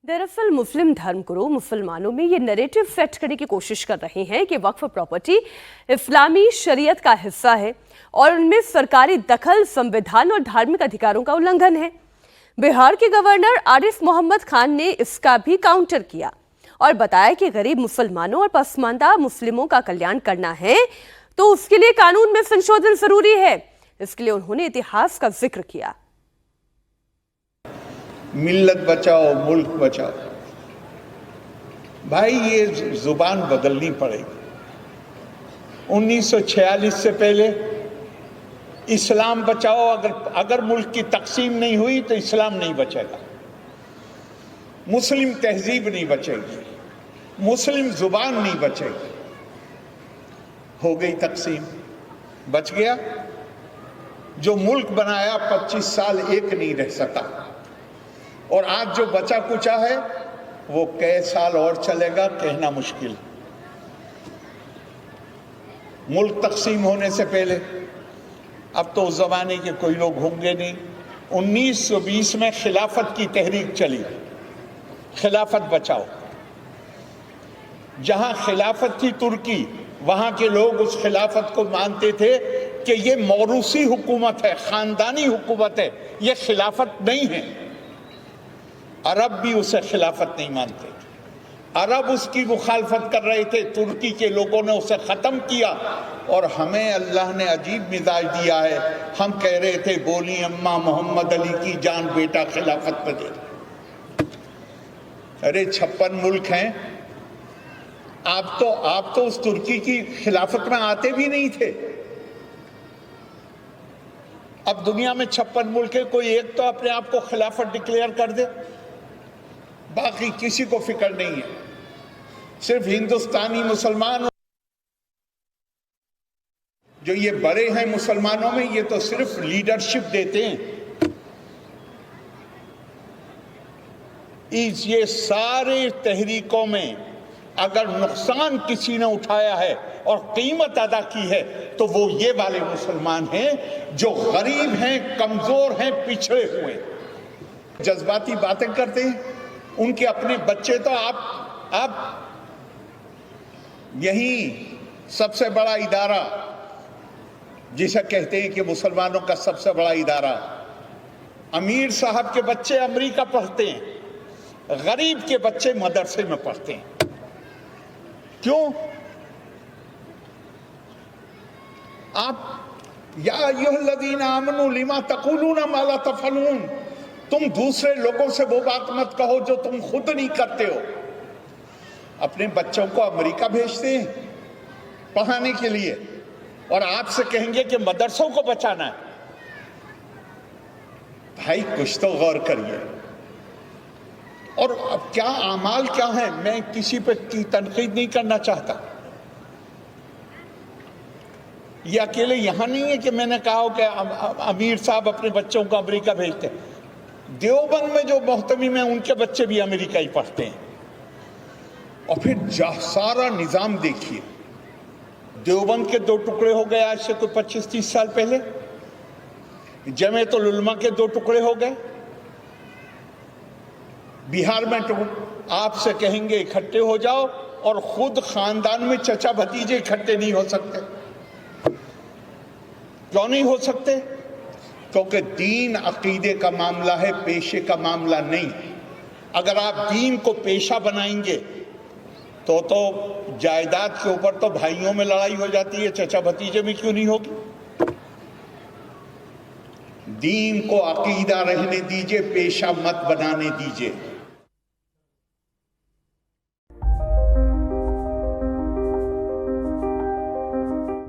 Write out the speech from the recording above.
दरअसल मुस्लिम धर्मगुरु मुसलमानों में ये नैरेटिव सेट करने की कोशिश कर रहे हैं कि वक्फ प्रॉपर्टी इस्लामी शरीयत का हिस्सा है और उनमें सरकारी दखल संविधान और धार्मिक अधिकारों का उल्लंघन है। बिहार के गवर्नर आरिफ मोहम्मद खान ने इसका भी काउंटर किया और बताया कि गरीब मुसलमानों और पसमानदा मुस्लिमों का कल्याण करना है तो उसके लिए कानून में संशोधन जरूरी है। इसके लिए उन्होंने इतिहास का जिक्र किया। मिल्लत बचाओ मुल्क बचाओ, भाई ये जुबान बदलनी पड़ेगी। 1946 से पहले इस्लाम बचाओ, अगर मुल्क की तकसीम नहीं हुई तो इस्लाम नहीं बचेगा, मुस्लिम तहजीब नहीं बचेगी, मुस्लिम जुबान नहीं बचेगी। हो गई तकसीम, बच गया। जो मुल्क बनाया 25 साल एक नहीं रह सका, और आज जो बचा कुचा है वो कई साल और चलेगा, कहना मुश्किल। मुल्क तकसीम होने से पहले, अब तो उस जमाने के कोई लोग होंगे नहीं, 1920 में खिलाफत की तहरीक चली, खिलाफत बचाओ। जहां खिलाफत थी तुर्की, वहां के लोग उस खिलाफत को मानते थे कि ये मौरूसी हुकूमत है, खानदानी हुकूमत है, ये खिलाफत नहीं है। अरब भी उसे खिलाफत नहीं मानते, अरब उसकी मुखालफत कर रहे थे। तुर्की के लोगों ने उसे ख़त्म किया और हमें अल्लाह ने अजीब मिजाज दिया है। हम कह रहे थे बोली अम्मा मोहम्मद अली की जान बेटा खिलाफत पे दे। अरे 56 मुल्क हैं, आप तो उस तुर्की की खिलाफत में आते भी नहीं थे। अब दुनिया में 56 मुल्क है, कोई एक तो अपने आप को खिलाफत डिक्लेयर कर दे, बाकी किसी को फिक्र नहीं है। सिर्फ हिंदुस्तानी मुसलमान जो ये बड़े हैं मुसलमानों में, ये तो सिर्फ लीडरशिप देते हैं। ये सारे तहरीकों में अगर नुकसान किसी ने उठाया है और कीमत अदा की है तो वो ये वाले मुसलमान हैं जो गरीब हैं, कमजोर हैं, पिछड़े हुए। जज्बाती बातें करते हैं, उनके अपने बच्चे तो आप यही सबसे बड़ा इदारा जिसे कहते हैं कि मुसलमानों का सबसे बड़ा इदारा, अमीर साहब के बच्चे अमेरिका पढ़ते हैं, गरीब के बच्चे मदरसे में पढ़ते हैं। क्यों? आप या अय्युहल्लज़ीना आमनू लिमा तक़ूलूना मा ला तफ़अलून, तुम दूसरे लोगों से वो बात मत कहो जो तुम खुद नहीं करते हो। अपने बच्चों को अमेरिका भेजते हैं पढ़ाने के लिए और आपसे कहेंगे कि मदरसों को बचाना है। भाई कुछ तो गौर करिए। और अब क्या आमाल क्या है, मैं किसी पे की तनकीद नहीं करना चाहता। ये अकेले यहां नहीं है कि मैंने कहा कि अमीर साहब अपने बच्चों को अमेरिका भेजते हैं। देवबंद में जो मोहतमिम है उनके बच्चे भी अमेरिका ही पढ़ते हैं। और फिर सारा निजाम देखिए, देवबंद के 2 टुकड़े हो गए आज से कोई 25-30 साल पहले, जमीयतुल उलमा के 2 टुकड़े हो गए। बिहार में आपसे कहेंगे इकट्ठे हो जाओ और खुद खानदान में चचा भतीजे इकट्ठे नहीं हो सकते। क्यों नहीं हो सकते? क्योंकि दीन अकीदे का मामला है, पेशे का मामला नहीं। अगर आप दीन को पेशा बनाएंगे तो जायदाद के ऊपर तो भाइयों में लड़ाई हो जाती है, चचा भतीजे में क्यों नहीं होगी? दीन को अकीदा रहने दीजिए, पेशा मत बनाने दीजिए।